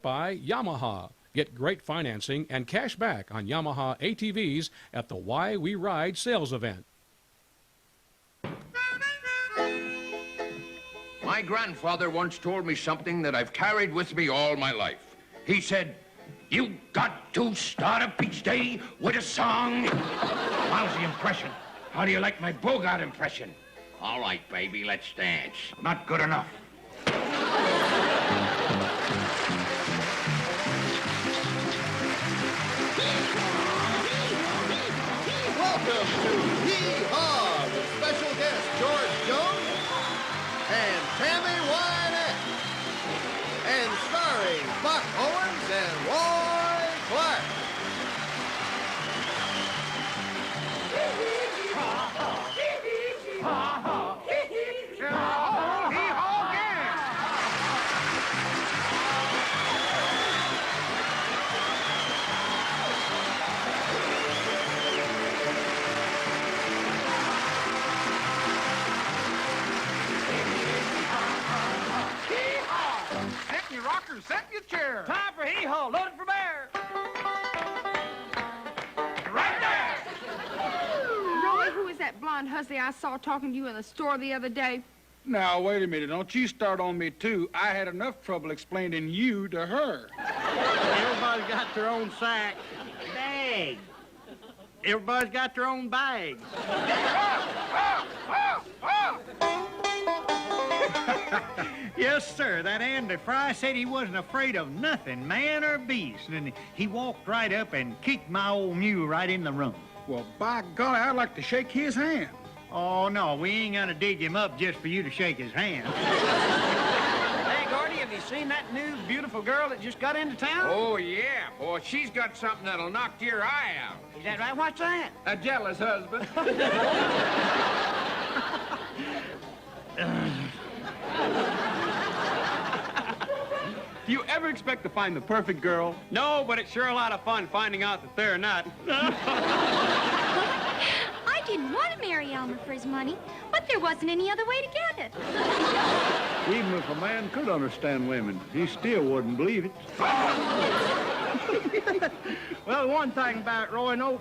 by Yamaha. Get great financing and cash back on Yamaha ATVs at the Why We Ride sales event. My grandfather once told me something that I've carried with me all my life. He said, "You got to start up each day with a song." Lousy impression. How do you like my Bogart impression? All right, baby, let's dance. Not good enough. Welcome to Hee-Haw with special guest George Jones and Tammy Wynette. And starring Buck Owens and Roy Clark. Set your chair. Time for hee-haw, loaded for bear. Right there. Roy, who is that blonde hussy I saw talking to you in the store the other day? Now, wait a minute. Don't you start on me, too. I had enough trouble explaining you to her. Everybody's got their own sack. Bag. Everybody's got their own bag. Yes, sir. That Andy Fry said he wasn't afraid of nothing, man or beast. And he walked right up and kicked my old mule right in the rump. Well, by golly, I'd like to shake his hand. Oh, no, we ain't gonna dig him up just for you to shake his hand. Hey, Gordy, have you seen that new beautiful girl that just got into town? Oh, yeah. Boy, she's got something that'll knock your eye out. Is that right? What's that? A jealous husband. Do you ever expect to find the perfect girl? No, but it's sure a lot of fun finding out that they're not. I didn't want to marry Elmer for his money, but there wasn't any other way to get it. Even if a man could understand women, he still wouldn't believe it. Well, one thing about it, Roy, no...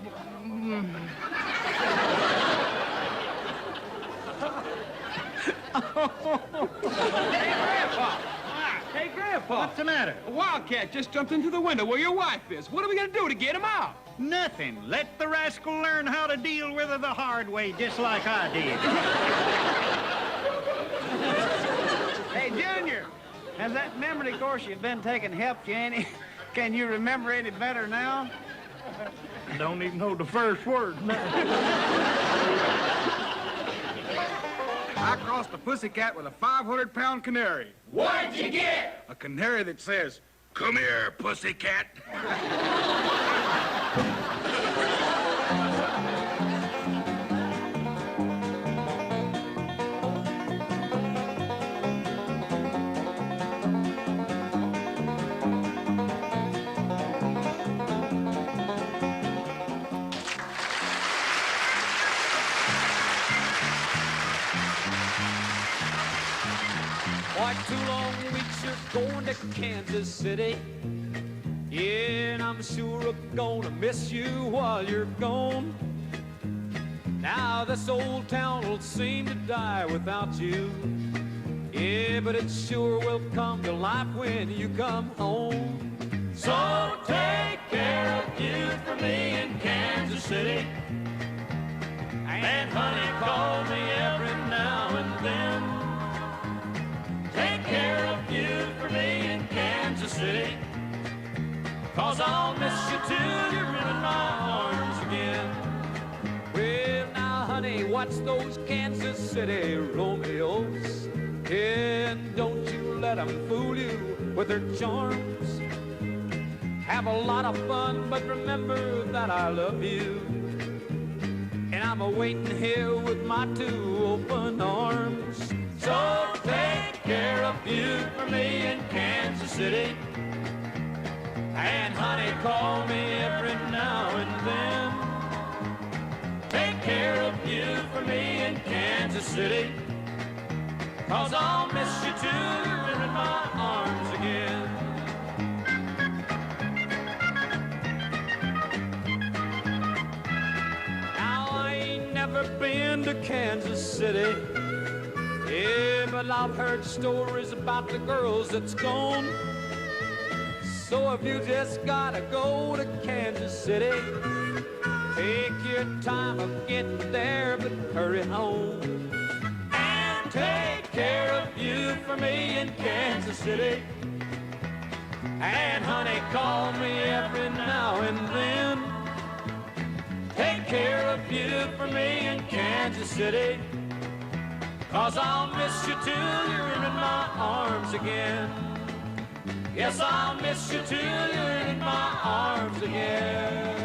Hey, Grandpa. What's the matter? A wildcat just jumped into the window where your wife is. What are we going to do to get him out? Nothing. Let the rascal learn how to deal with her the hard way, just like I did. Hey, Junior, has that memory course you've been taking helped you any? Can you remember any better now? Don't even know the first word. I crossed a pussycat with a 500-pound canary. What'd you get? A canary that says, "Come here, pussycat." Like 2 long weeks you're going to Kansas City. Yeah, and I'm sure I'm gonna miss you while you're gone. Now this old town will seem to die without you. Yeah, but it sure will come to life when you come home. So take care of you for me in Kansas City. And honey, call me every now and then. Take care of you for me in Kansas City. 'Cause I'll miss you till you're in my arms again. Well, now, honey, watch those Kansas City Romeos. And don't you let them fool you with their charms. Have a lot of fun, but remember that I love you. And I'm a-waiting here with my 2 open arms. So take care of you for me in Kansas City. And honey, call me every now and then. Take care of you for me in Kansas City. 'Cause I'll miss you till you're in my arms again. going to Kansas City. Yeah, but I've heard stories about the girls that's gone. So if you just gotta go to Kansas City, take your time of getting there, but hurry home. And take care of you for me in Kansas City. And honey, call me every now and then. Take care of you for me in Kansas City. 'Cause I'll miss you till you're in my arms again. Yes, I'll miss you till you're in my arms again.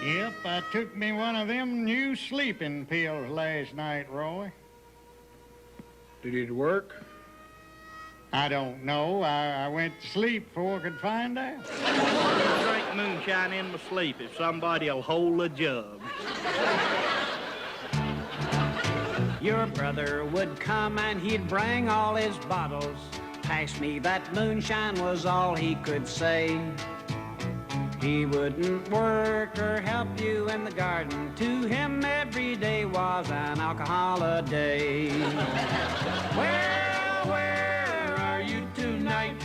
Yep, I took me one of them new sleeping pills last night, Roy. Did it work? I don't know. I went to sleep before I could find out. I drink moonshine in my sleep if somebody'll hold a jug. Your brother would come and he'd bring all his bottles. Pass me that moonshine was all he could say. He wouldn't work or help you in the garden. To him, every day was an alcohol a day. Well, where are you tonight?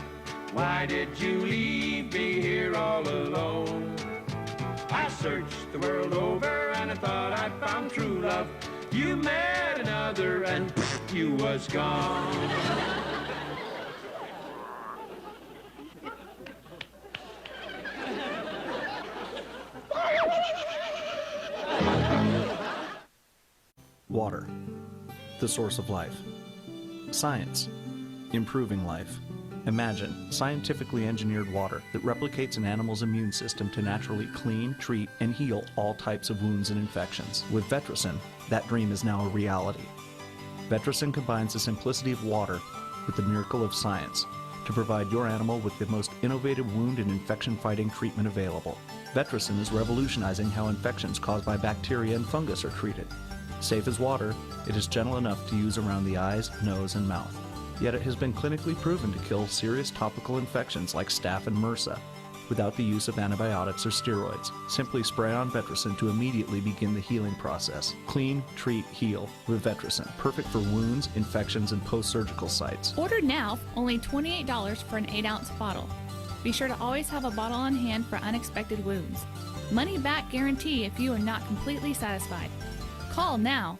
Why did you leave me here all alone? I searched the world over and I thought I'd found true love. You met another and you was gone. Water, the source of life. Science, improving life. Imagine scientifically engineered water that replicates an animal's immune system to naturally clean, treat, and heal all types of wounds and infections. With Vetricin, that dream is now a reality. Vetricin combines the simplicity of water with the miracle of science to provide your animal with the most innovative wound and infection-fighting treatment available. Vetricin is revolutionizing how infections caused by bacteria and fungus are treated. Safe as water, it is gentle enough to use around the eyes, nose, and mouth. Yet it has been clinically proven to kill serious topical infections like staph and MRSA without the use of antibiotics or steroids. Simply spray on Vetricin to immediately begin the healing process. Clean, treat, heal with Vetricin. Perfect for wounds, infections, and post-surgical sites. Order now, only $28 for an 8-ounce bottle. Be sure to always have a bottle on hand for unexpected wounds. Money back guarantee if you are not completely satisfied. Call now.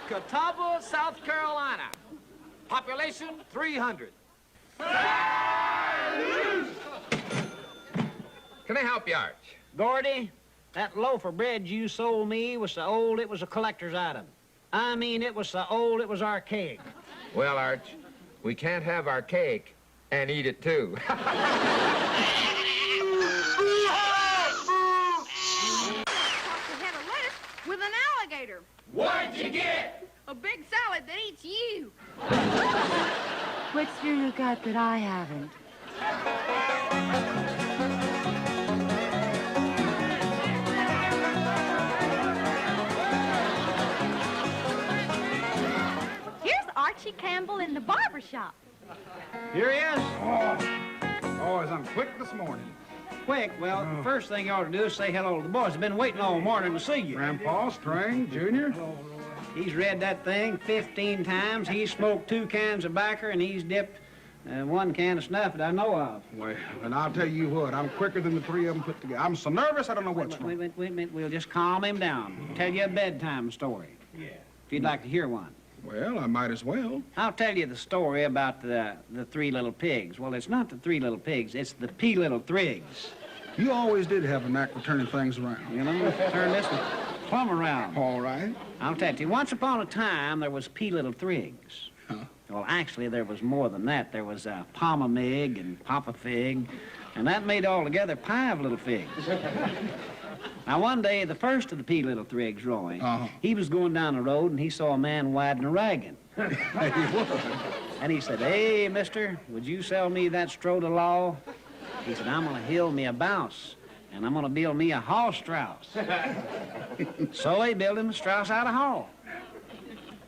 Catawba, South Carolina. Population 300. Can I help you, Arch? Gordy, that loaf of bread you sold me was so old it was a collector's item. I mean, it was so old it was archaic. Well, Arch, we can't have our cake and eat it too. With an alligator. What'd you get? A big salad that eats you. What's there you got that I haven't? Here's Archie Campbell. Campbell in the barber shop. Here he is. Boys, I'm quick this morning. Quick. Well, the first thing you ought to do is say hello to the boys. They've been waiting all morning to see you. Grandpa, String, Junior. He's read that thing 15 times. He's smoked 2 cans of backer, and he's dipped 1 can of snuff that I know of. Well, and I'll tell you what, I'm quicker than the 3 of them put together. I'm so nervous, I don't know what's wrong. Wait a minute. We'll just calm him down. Tell you a bedtime story. Yeah. If you'd like to hear one. Well, I might as well. I'll tell you the story about the 3 little pigs. Well, it's not the 3 little pigs. It's the P little thrigs. You always did have a knack for turning things around. You know, let me turn this one plumb around. All right. I'll tell you. Once upon a time, there was P little thrigs. Huh? Well, actually, there was more than that. There was Palma Mig and Papa Fig, and that made altogether 5 little figs. Now, one day, the first of the P little thrigs, Roy, he was going down the road, and he saw a man wading a raggin'. And he said, "Hey, mister, would you sell me that strode of law?" He said, "I'm gonna hill me a bounce, and I'm gonna build me a hall strauss." So he built him a strauss out of hall.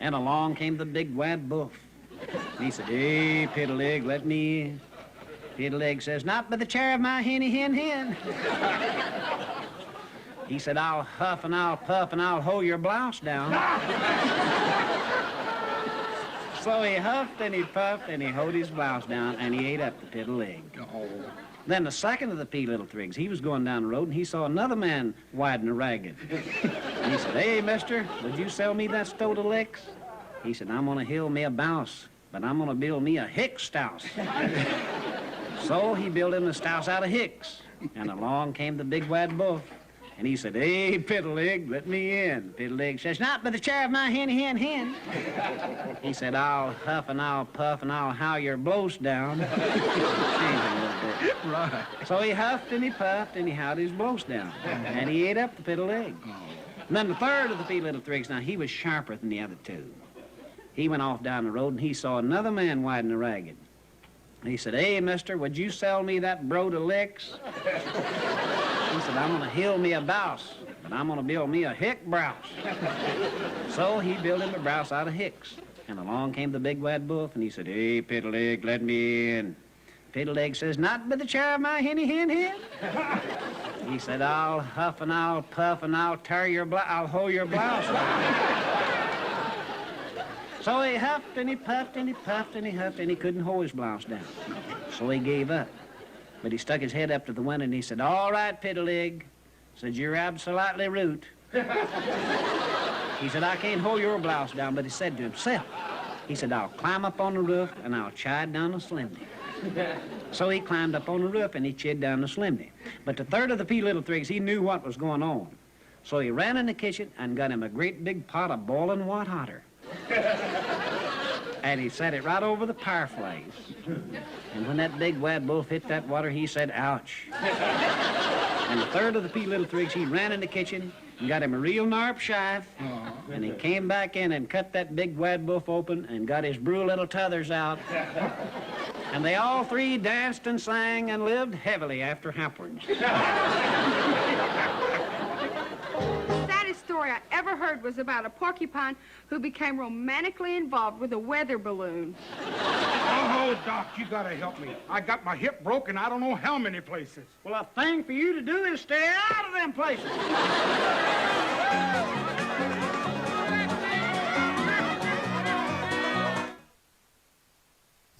And along came the big wad buff. And he said, "Hey, Piddle-Leg, let me in." Piddle-Leg says, "Not by the chair of my henny hen hen." He said, "I'll huff and I'll puff and I'll hoe your blouse down." So he huffed and he puffed and he hoed his blouse down and he ate up the Piddle-Leg. Then the second of the P little thrigs, he was going down the road and he saw another man wading a ragged. And he said, "Hey, mister, would you sell me that stove of licks?" He said, "I'm gonna hill me a bounce, but I'm gonna build me a hick stouse." So he built him a stouse out of hicks. And along came the big wad buff. And he said, "Hey, Piddle-Leg, let me in." Piddle-Leg says, "Not by the chair of my henny hen hen." He said, "I'll huff and I'll puff and I'll how your blows down." Right. So he huffed and he puffed and he howed his blows down. And he ate up the Piddle-Leg. And then the third of the P little thrigs, now he was sharper than the other 2. He went off down the road and he saw another man wading a ragged. He said, "Hey, mister, would you sell me that brood of licks?" He said, "I'm gonna hill me a bouse, but I'm gonna build me a hick brouse." So he built him a brouse out of hicks. And along came the big wad buff, and he said, "Hey, Piddle-Leg, let me in." Piddle-Leg says, "Not by the chair of my henny hen hen." He said, "I'll huff and I'll puff and I'll I'll hoe your blouse." So he huffed and he puffed and he puffed and he huffed and he couldn't hoe his blouse down. So he gave up. But he stuck his head up to the window and he said, "All right, Piddle-Leg." Said, "You're absolutely root." He said, "I can't hoe your blouse down," but he said to himself, he said, "I'll climb up on the roof and I'll chide down the slimney." So he climbed up on the roof and he chid down the slimney. But the third of the P little thrigs, he knew what was going on. So he ran in the kitchen and got him a great big pot of boiling white hotter. And he set it right over the fireplace. And when that big wad bull hit that water, he said, "Ouch." And the third of the P little thrigs, he ran in the kitchen and got him a real narp shive. And he came back in and cut that big wad buff open and got his brew little tethers out. And they all 3 danced and sang and lived heavily after hapwards. The saddest story I ever heard was about a porcupine who became romantically involved with a weather balloon. Oh, Doc, you gotta help me. I got my hip broken I don't know how many places. Well, a thing for you to do is stay out of them places.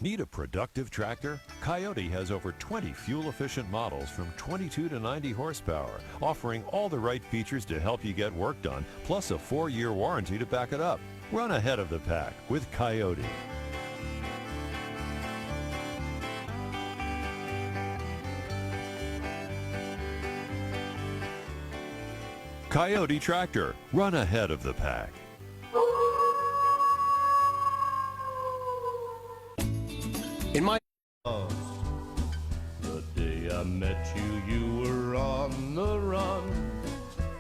Need a productive tractor? Coyote has over 20 fuel-efficient models from 22 to 90 horsepower, offering all the right features to help you get work done, plus a 4-year warranty to back it up. Run ahead of the pack with Coyote. Coyote Tractor. Run ahead of the pack. In my the day I met you, you were on the run.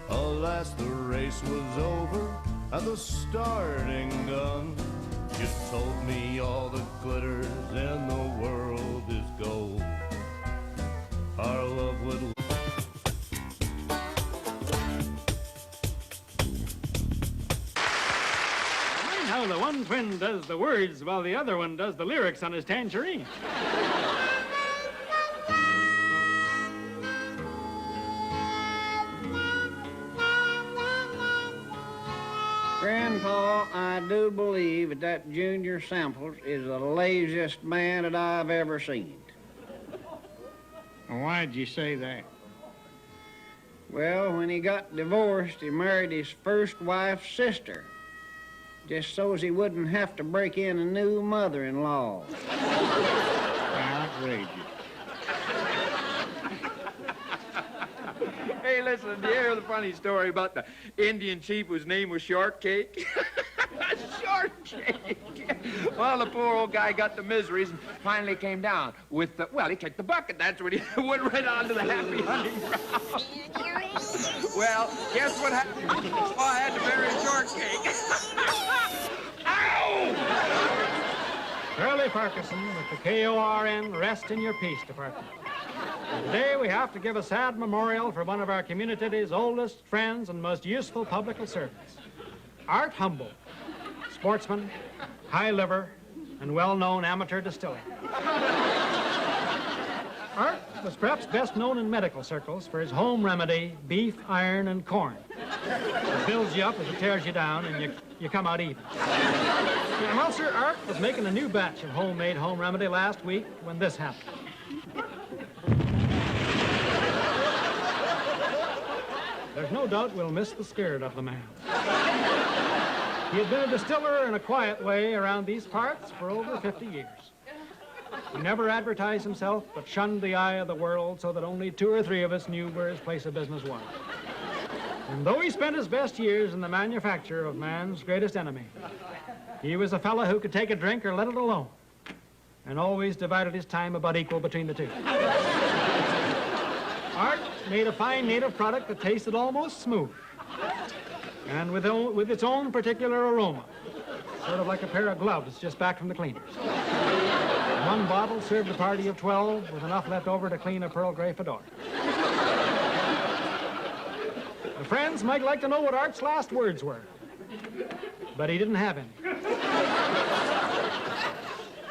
Alas, the race was over at the starting gun. You told me all that glitters in the world is gold. Our love would. how the one twin does the words while the other one does the lyrics on his tangerine. Grandpa, I do believe that Junior Samples is the laziest man that I've ever seen. Why'd you say that? Well, when he got divorced, he married his first wife's sister, just so as he wouldn't have to break in a new mother-in-law. Outrageous. Hey, listen, do you hear the funny story about the Indian chief whose name was Shortcake? Shortcake. Well, the poor old guy got the miseries and finally came down with the, well, he kicked the bucket. That's when he went right on to the happy hunting ground. Well, guess what happened? Oh, I had to bury Shortcake. Ow! Shirley Parkinson with the KORN Rest in Your Peace Department. Today we have to give a sad memorial for one of our community's oldest friends and most useful public servants, Art Humboldt, sportsman, high liver, and well-known amateur distiller. Art was perhaps best known in medical circles for his home remedy, beef, iron, and corn. It builds you up as it tears you down, and you come out even. Yeah, well, sir, Art was making a new batch of homemade home remedy last week when this happened. There's no doubt we'll miss the spirit of the man. He had been a distiller in a quiet way around these parts for over 50 years. He never advertised himself, but shunned the eye of the world so that only 2 or 3 of us knew where his place of business was. And though he spent his best years in the manufacture of man's greatest enemy, he was a fellow who could take a drink or let it alone, and always divided his time about equal between the two. Art made a fine native product that tasted almost smooth, and with its own particular aroma, sort of like a pair of gloves just back from the cleaners. One bottle served a party of 12 with enough left over to clean a pearl gray fedora. The friends might like to know what Art's last words were, but he didn't have any.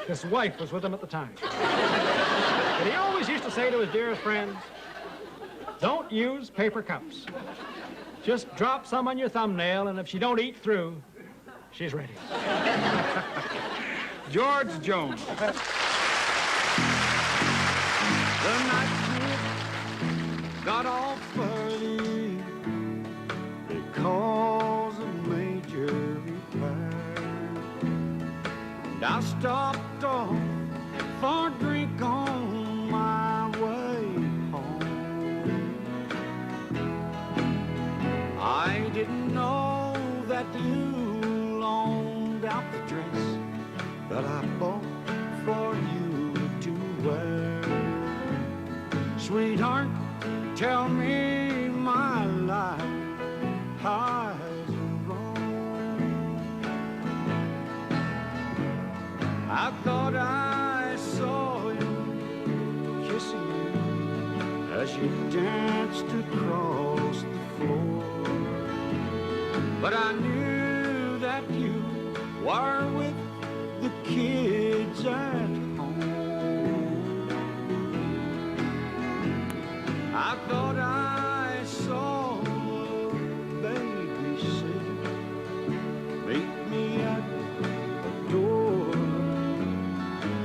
His wife was with him at the time. But he always used to say to his dearest friends, don't use paper cups. Just drop some on your thumbnail, and if she don't eat through, she's ready. George Jones. The night shift got all funny because of Major replied. And I stopped off for a drink on my way home. I didn't know that you loaned out the dress that I bought for you to wear. Sweetheart, tell me my life highs and wrong. I thought I saw you kissing you as you danced across the floor, but I knew that you were with the kids at home. I thought I saw a baby say, meet me at the door.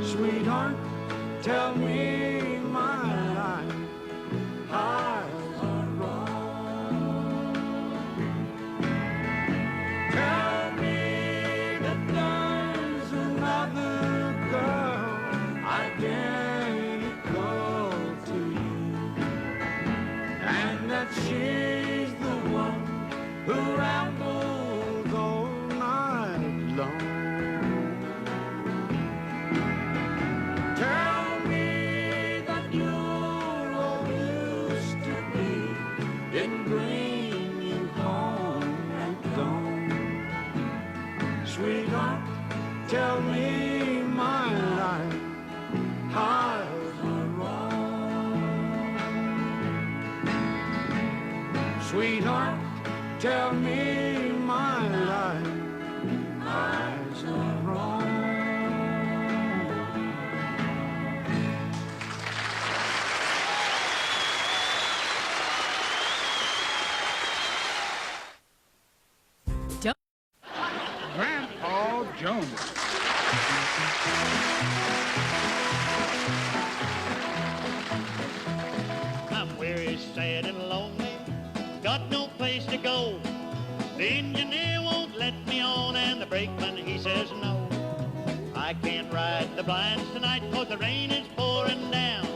Sweetheart, tell me my life highs are wrong. Tell me that there's another girl identical to you, and that she's the one who rambles all night long. Tell me that you're all used to be in bringing home and gone. Sweetheart, tell me my life highs are wrong. Sweetheart, tell me my life highs place to go. The engineer won't let me on, and the brakeman, he says no. I can't ride the blinds tonight 'cause the rain is pouring down.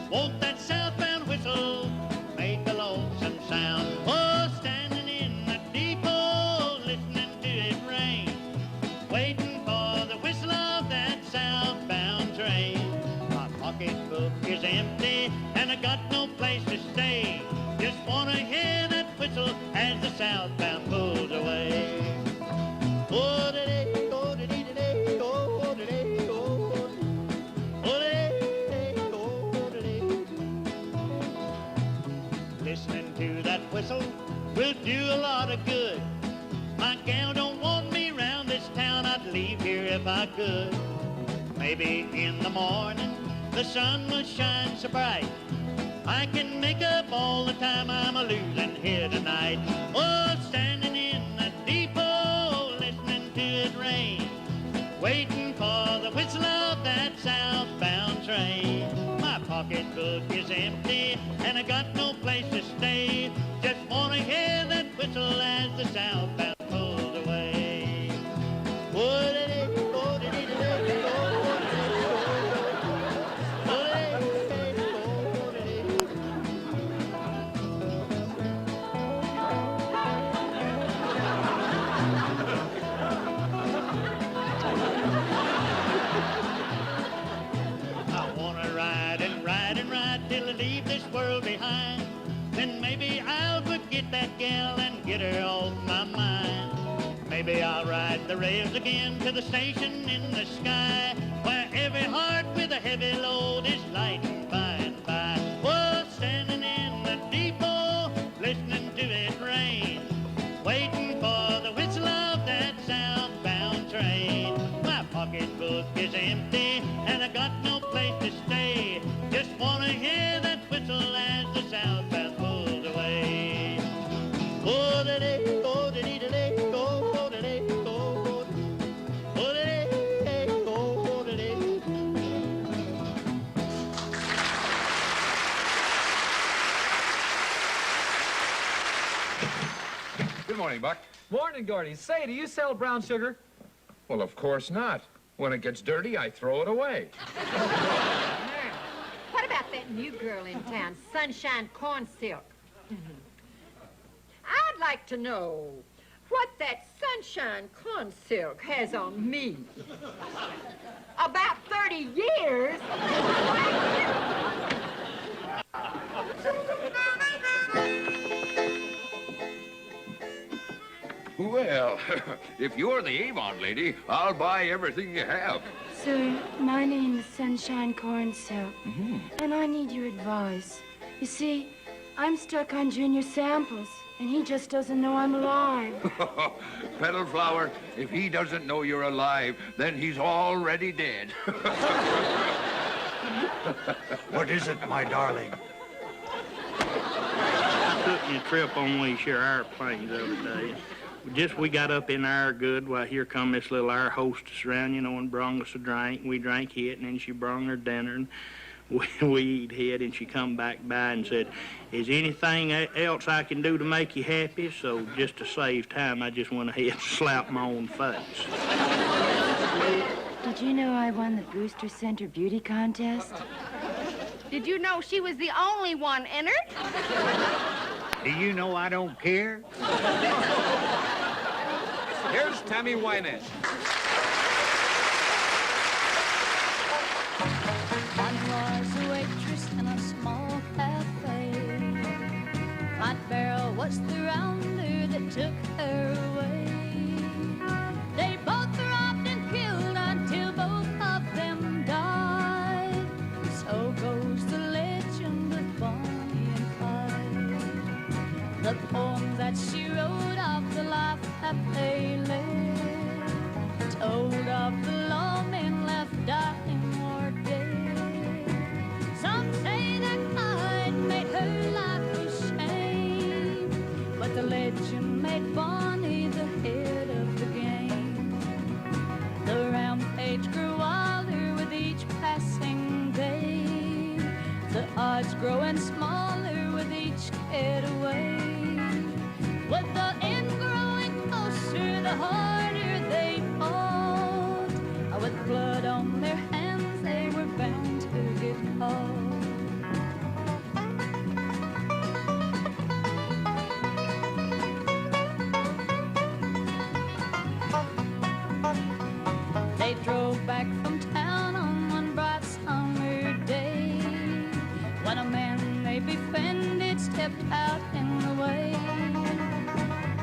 Won't that southbound whistle make a lonesome sound? Oh, standing in the depot, listening to it rain, waiting for the whistle of that southbound train. My pocketbook is empty, and I got no place to stay. Just wanna hear that whistle as the southbound pulls away. Oh, da-day, oh, da-dee, da-day, oh, da-day, oh, oh, da-day, oh, da-day. Listening to that whistle will do a lot of good. My gal don't want me round this town, I'd leave here if I could. Maybe in the morning the sun will shine so bright, I can make up all the time I'm a-losing here tonight. Oh, standing in the depot, listening to it rain, waiting for the whistle of that southbound train. My pocketbook is empty, and I got no place to stay. Just wanna hear that whistle as the southbound pulls away. Oh-da-day, oh-da-dee-da-day, oh-da-day, oh-da-day, oh-da-day. I wanna ride and ride and ride till I leave this world behind. Then maybe I'll forget that gal and get her off my mind. Maybe I'll ride the rails again to the station in the sky, where every heart with a heavy load is light and by and by. Oh, standing in the depot, listening to it rain, waiting for the whistle of that southbound train. My pocketbook is empty, and I got no place to stay. Just wanna hear that whistle as the southbound pulls away. Oh, da-day, oh, da-dee-da-day, oh, da-day, oh, da-day, oh, da-day. Good morning, Buck. Morning, Gordy. Say, do you sell brown sugar? Well, of course not. When it gets dirty, I throw it away. What about that new girl in town, Sunshine Corn Silk? I'd like to know what that Sunshine Corn Silk has on me. About 30 years? Well, if you're the Avon lady, I'll buy everything you have. Sir, my name is Sunshine Corn Silk, and I need your advice. You see, I'm stuck on Junior Samples, and he just doesn't know I'm alive. Petal Flower, if he doesn't know you're alive, then he's already dead. What is it, my darling? Took me a trip on one of these here airplanes the other day. We got up in there good. Well, here come this little air hostess around, you know, and brung us a drink. We drank it, and then she brung her dinner, and we eat it, and she come back by and said, "Is anything else I can do to make you happy?" So just to save time, I just went ahead and slapped my own face. Did you know I won the Brewster Center Beauty Contest? Did you know she was the only one entered? Do you know I don't care? Here's Tammy Wynette. One was a waitress in a small cafe. Flat Barrel was the rounder that took her away. They both robbed and killed until both of them died. So goes the legend of Bonnie and Clyde. The poem that she wrote of the life that they lived, told of the lawmen left dying or dead. Some say that Clyde made her life a shame, but the legend made Bonnie the head of the game. The rampage grew wilder with each passing day, the odds growing smaller with each getaway.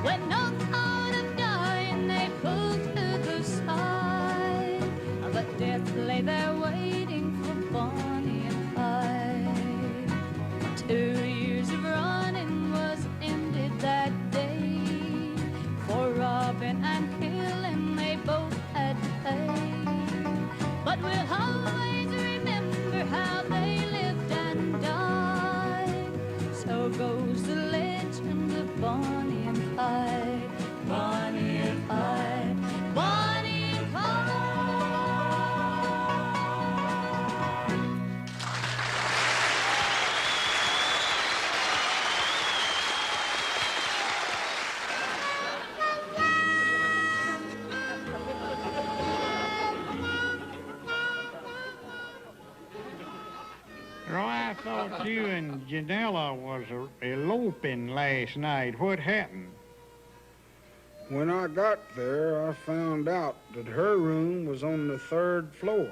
When no thought of dying, they pulled to the side. But death lay there waiting for Bonnie and Clyde. 2 years of running was ended that day. For robbing and killing, they both had to pay. But we'll always remember how they lived and died. So goes the legend of Bonnie and Clyde. Bonnie and Clyde. Bonnie and Clyde. Roy, I thought you and Janella was eloping last night. What happened? When I got there, I found out that her room was on the 3rd floor,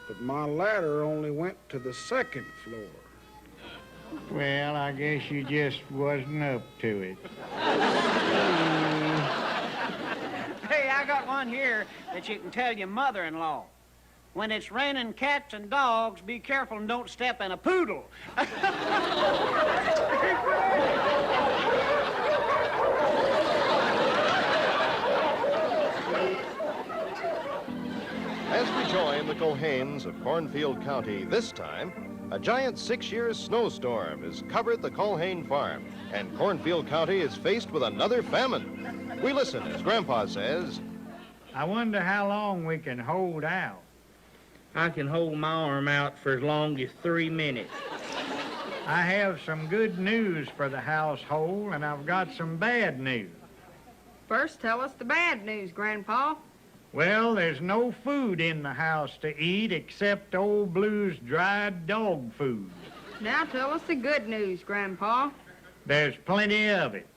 but my ladder only went to the 2nd floor. Well, I guess you just wasn't up to it. Hey, I got one here that you can tell your mother-in-law. When it's raining cats and dogs, be careful and don't step in a poodle. As we join the Cohanes of Cornfield County this time, a giant 6-year snowstorm has covered the Colhane farm, and Cornfield County is faced with another famine. We listen as Grandpa says, I wonder how long we can hold out. I can hold my arm out for as long as 3 minutes. I have some good news for the household, and I've got some bad news. First, tell us the bad news, Grandpa. Well, there's no food in the house to eat except old Blue's dried dog food. Now tell us the good news, Grandpa. There's plenty of it.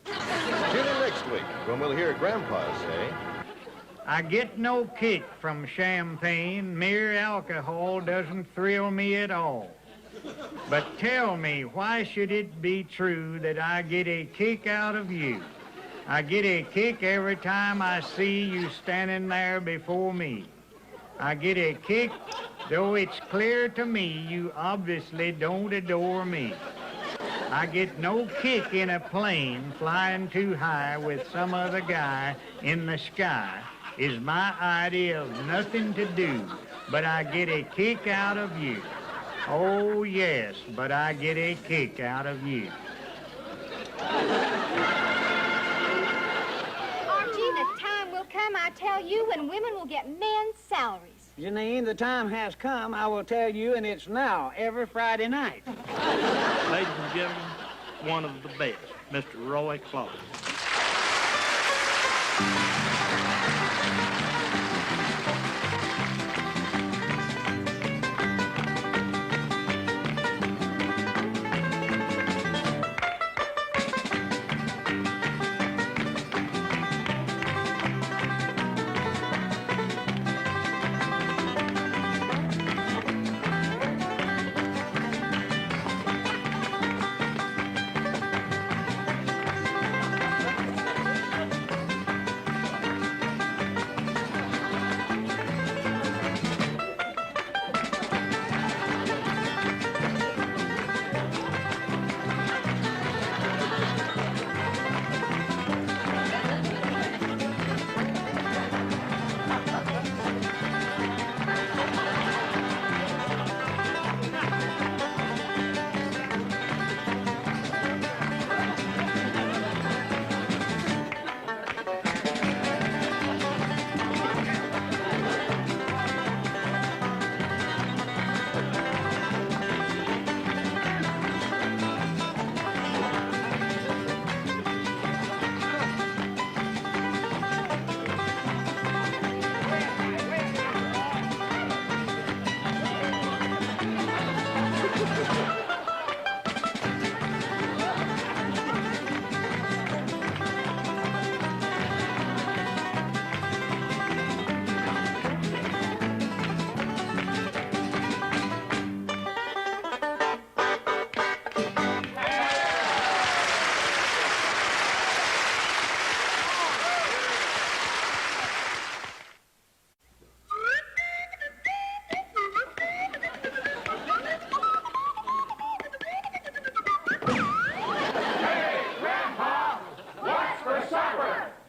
tune in next week when we'll hear Grandpa say, I get no kick from champagne. Mere alcohol doesn't thrill me at all. But tell me, why should it be true that I get a kick out of you? I get a kick every time I see you standing there before me. I get a kick, though it's clear to me you obviously don't adore me. I get no kick in a plane flying too high with some other guy in the sky. Is my idea of nothing to do, but I get a kick out of you. Oh, yes, but I get a kick out of you. Archie, the time will come, I tell you, when women will get men's salaries. Janine, the time has come, I will tell you, and it's now, every Friday night. Ladies and gentlemen, one of the best, Mr. Roy Clark.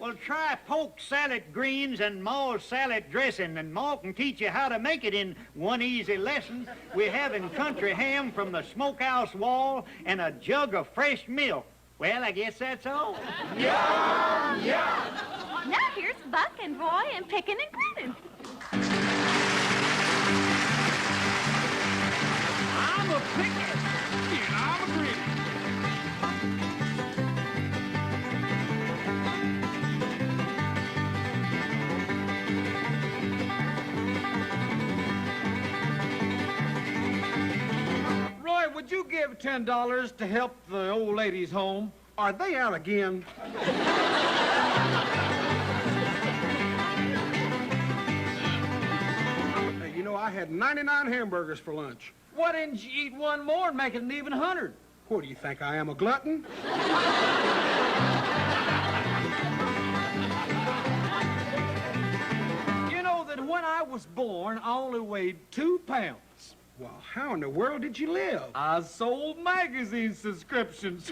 Well, try poke salad greens and Ma's salad dressing, and Ma can teach you how to make it in one easy lesson. We're having country ham from the smokehouse wall and a jug of fresh milk. Well, I guess that's all. Yeah, yeah. Now here's Buck and Roy and Pickin' and Grinnin'. I'm a pickin' and I'm a grinnin'. Roy, would you give $10 to help the old ladies home? Are they out again? Hey, you know, I had 99 hamburgers for lunch. Why didn't you eat one more and make it an even 100? What, do you think I am, a glutton? You know that when I was born, I only weighed 2 pounds. Well, how in the world did you live? I sold magazine subscriptions.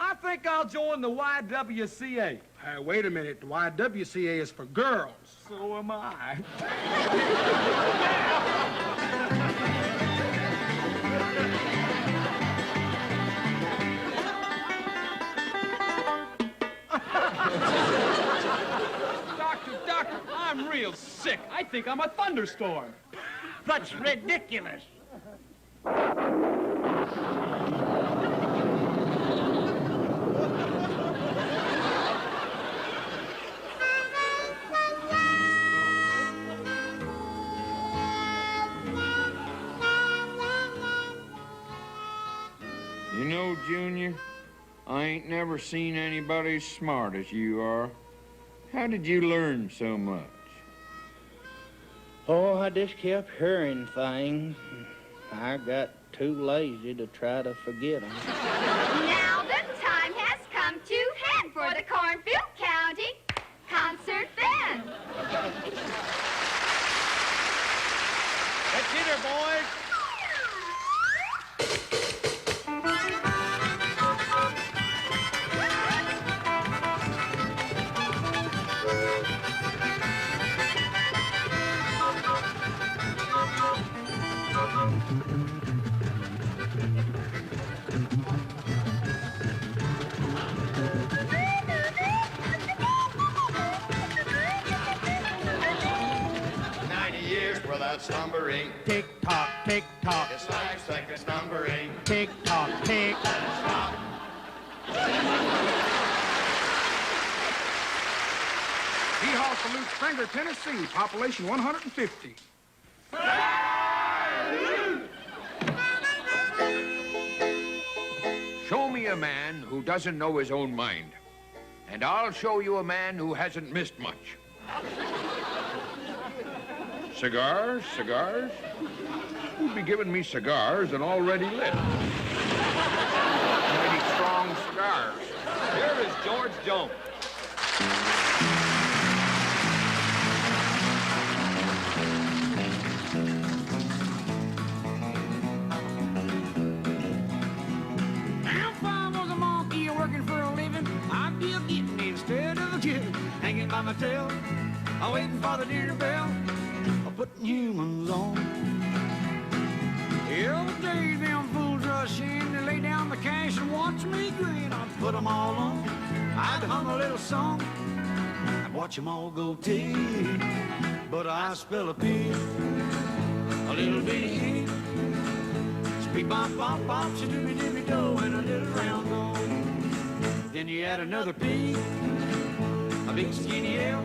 I think I'll join the YWCA. Hey, wait a minute. The YWCA is for girls. So am I. Doctor, I'm real sick. I think I'm a thunderstorm. That's ridiculous. You know, Junior, I ain't never seen anybody as smart as you are. How did you learn so much? Oh, I just kept hearing things. I got too lazy to try to forget them. Now the time has come to head for the Cornfield County Concert Band. Let's hit her, boys. Slumbering. Tick tock, tick tock. It's like seconds numbering. Tick tock, tick. Stop. Hee-haw salute Stanger, Tennessee. Population 150. Show me a man who doesn't know his own mind, and I'll show you a man who hasn't missed much. Cigars, cigars? Who'd be giving me cigars and already lit? Mighty strong cigars. Here is George Jones. Now, if I was a monkey working for a living, I'd be a getting instead of a kid, hanging by my tail, waiting for the dinner bell, putting humans on. Every day them fools rush in, they lay down the cash and watch me grin. I'd put them all on, I'd hum a little song, I'd watch them all go tick. But I spell a P, a little bitty, speak bop bop bop, shadooby dooby do, and a little round go. Then you add another P, a big skinny L,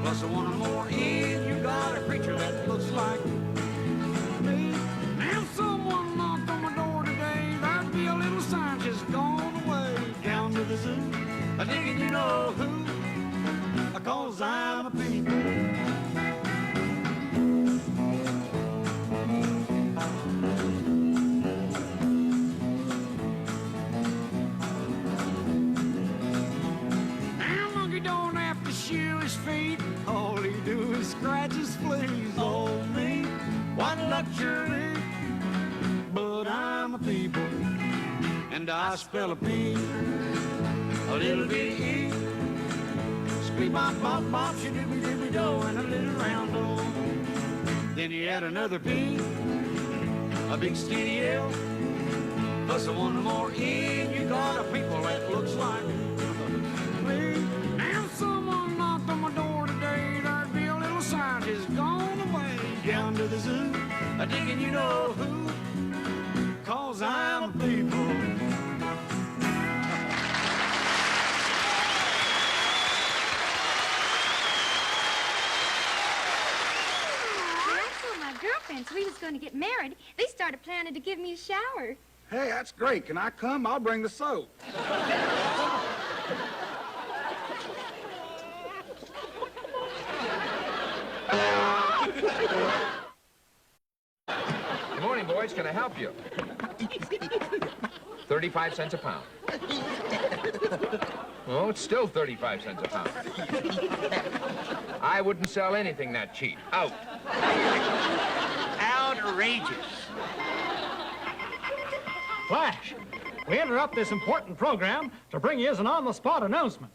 plus a one or more in, you got a creature that looks like me. Now someone knocked on my door today, there'd be a little sign just gone away. Down to the zoo, thinking you know who, 'cause I'm a people. Now monkey don't have to shoe his feet. meat. All he do is scratch his fleas. Oh, me, what luxury. But I'm a people, and I spell a P, a little bitty E. Squeak, bop, bop, bop, shidibby, dibby, do, and a little round O. Then you add another P, a big steady L, plus one more E, and you got a people that looks like me. Now someone knocked on my door today, there'd be a little scientist gone away down to the zoo, digging you know who, 'cause I'm a people. Girlfriends, we was going to get married. They started planning to give me a shower. Hey, that's great. Can I come? I'll bring the soap. Good morning, boys. Can I help you? 35 cents a pound. Oh, it's still 35 cents a pound. I wouldn't sell anything that cheap. Out. Outrageous. Flash, we interrupt this important program to bring you an on-the-spot announcement.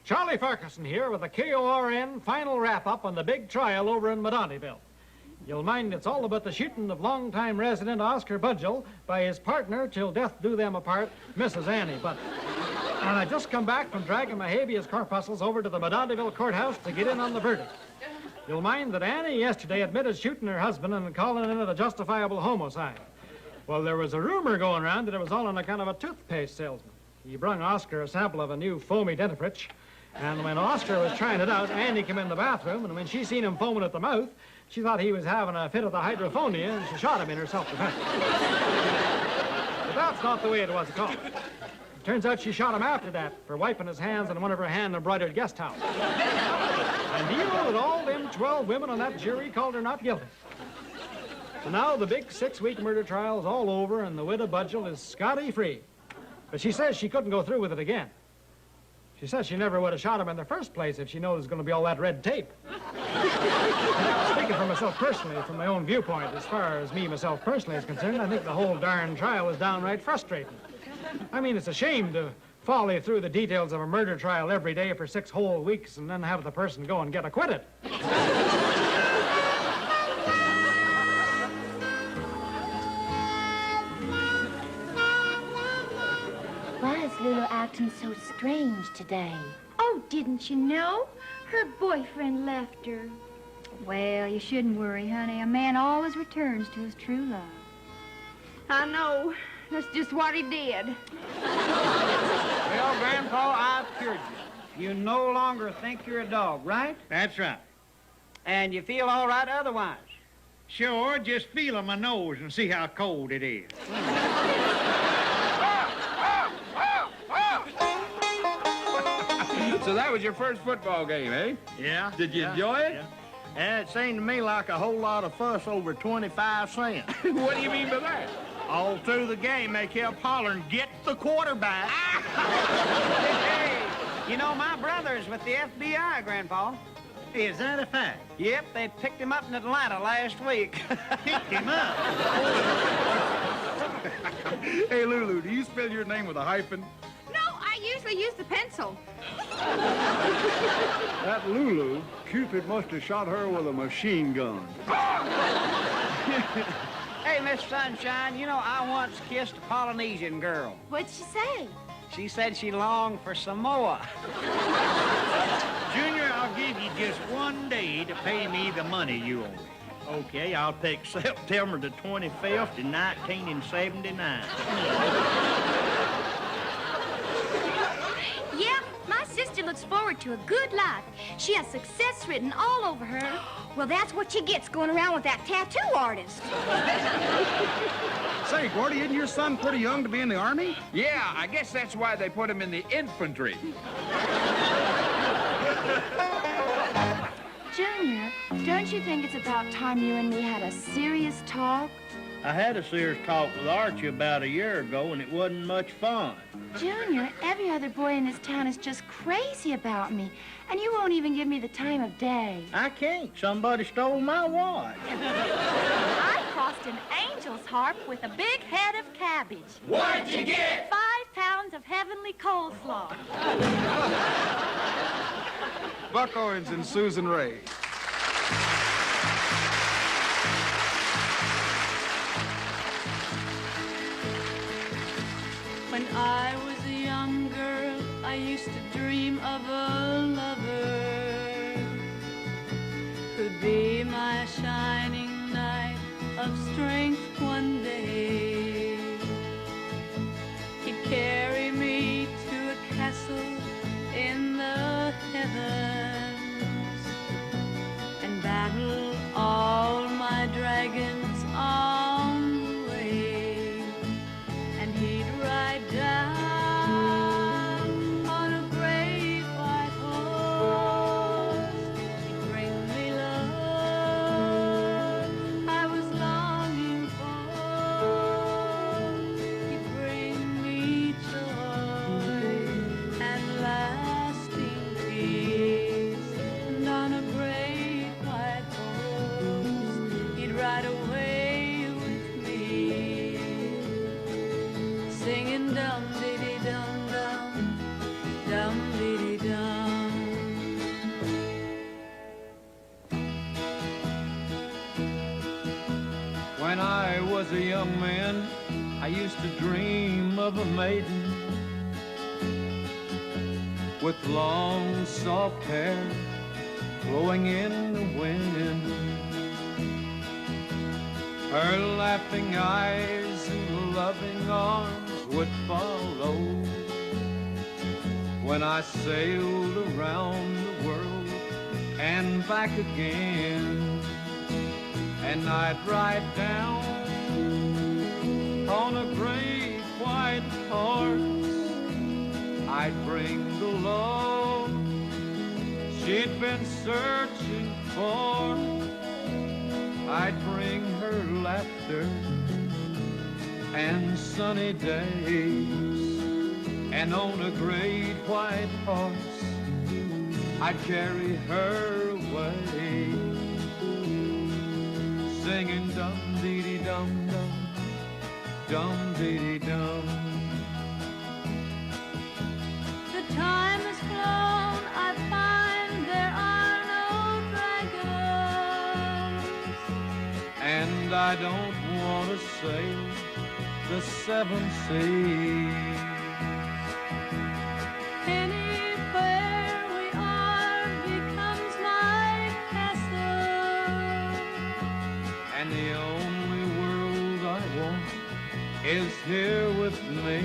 Charlie Farquharson here with the KORN final wrap-up on the big trial over in Medontyville. You'll mind it's all about the shooting of longtime resident Oscar Budgell by his partner, till death do them apart, Mrs. Annie Budgell. And I just come back from dragging my habeas corpuscles over to the Medontyville courthouse to get in on the verdict. You'll mind that Annie yesterday admitted shooting her husband and calling it a justifiable homicide. Well, there was a rumor going around that it was all on account of a toothpaste salesman. He brung Oscar a sample of a new foamy dentifrice, and when Oscar was trying it out, Annie came in the bathroom, and when she seen him foaming at the mouth, she thought he was having a fit of the hydrophonia, and she shot him in her self-defense. But that's not the way it was at all. Turns out she shot him after that for wiping his hands on one of her hand-embroidered guest towels. And do you know that all them 12 women on that jury called her not guilty? So now the big 6-week murder trial is all over, and the widow Budgell is scotty-free. But she says she couldn't go through with it again. She says she never would have shot him in the first place if she knows there's going to be all that red tape. Speaking for myself personally, from my own viewpoint, as far as myself personally is concerned, I think the whole darn trial was downright frustrating. I mean, it's a shame to follow through the details of a murder trial every day for 6 whole weeks and then have the person go and get acquitted. Why is Lulu acting so strange today? Oh, didn't you know? Her boyfriend left her. Well, you shouldn't worry, honey. A man always returns to his true love. I know. That's just what he did. Well, Grandpa, I've cured you. You no longer think you're a dog, right? That's right. And you feel all right otherwise? Sure, just feel on my nose and see how cold it is. So that was your first football game, eh? Yeah. Did you enjoy it? Yeah, it seemed to me like a whole lot of fuss over 25 cents. What do you mean by that? All through the game, they kept hollering, "Get the quarterback." Hey, you know, my brother's with the FBI, Grandpa. Is that a fact? Yep, they picked him up in Atlanta last week. Picked him up? Hey, Lulu, do you spell your name with a hyphen? No, I usually use the pencil. That Lulu, Cupid must have shot her with a machine gun. Hey, Miss Sunshine, you know, I once kissed a Polynesian girl. What'd she say? She said she longed for Samoa. Junior, I'll give you just 1 day to pay me the money you owe me. Okay, I'll take September the 25th in 1979. Yeah, my sister looks forward to a good life. She has success written all over her. Well, that's what she gets going around with that tattoo artist. Say, Gordy, isn't your son pretty young to be in the Army? Yeah, I guess that's why they put him in the infantry. Junior, don't you think it's about time you and me had a serious talk? I had a serious talk with Archie about a year ago, and it wasn't much fun. Junior, every other boy in this town is just crazy about me, and you won't even give me the time of day. I can't. Somebody stole my watch. I crossed an angel's harp with a big head of cabbage. What'd you get? 5 pounds of heavenly coleslaw. Buck Owens and Susan Ray. When I was a young girl, I used to dream of a lover who'd be my shining knight of strength one day. He'd carry me to a castle in the heavens and battle all my dragons on the way. And he'd ride down on a great white horse. He'd bring me love I was longing for. He'd bring me joy and lasting peace. And on a great white horse, he'd ride away with me, singing dum diddy dum dum, dum diddy dum. When I was a young man, I used to dream of a maiden with long, soft hair blowing in the wind. Her laughing eyes and loving arms would follow when I sailed around the world and back again. And I'd ride down on a great white horse. I'd bring the love she'd been searching for. I'd bring her laughter and sunny days. And on a great white horse, I'd carry her away, singing dum-dee-dee-dum-dum, dum-dee-dee-dum. The time has flown, I find there are no dragons. And I don't want to sail the 7 seas. Anywhere we are becomes my castle. And the only world I want is here with me.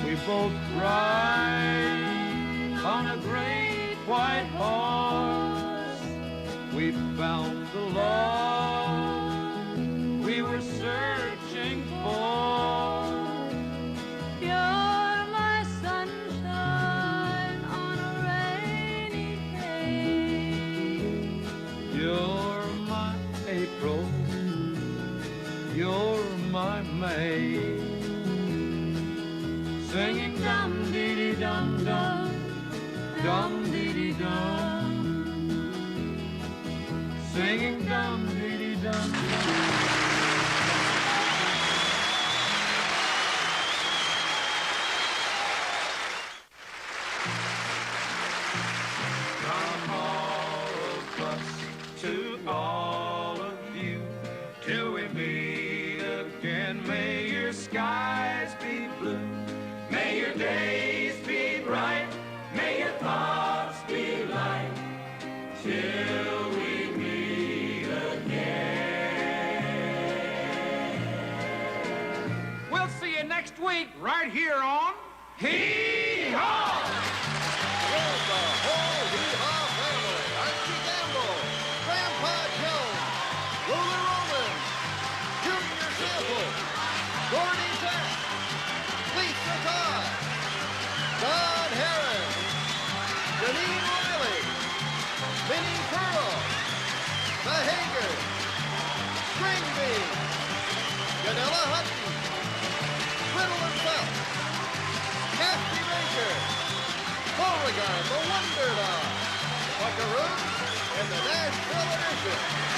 We both ride on a great white horse. We found the love we were searching for. You're my sunshine on a rainy day. You're my April, you're my May, singing dum-dee-dee-dum-dum, dum-dee-dee-dum, singing dum-dee-dee-dum-dum. From all of us to all of you, till we meet again, may your skies be blue, may your days be bright, may your thoughts be light, till we meet again. We'll see you next week right here on Hee-Haw! With the whole Hee-Haw family, Archie Gamble, Grandpa Jones, Lula Rollins, Junior Sample, Gordy Beck, Lisa Todd, Don Harris, Janine Riley, Minnie Pearl, the Hagers, String Bean, Ganella Hutton, Riddle and Phelps, Casty Baker, Beauregard the Wonder Dog, Buckaroo, and the Nashville Edition.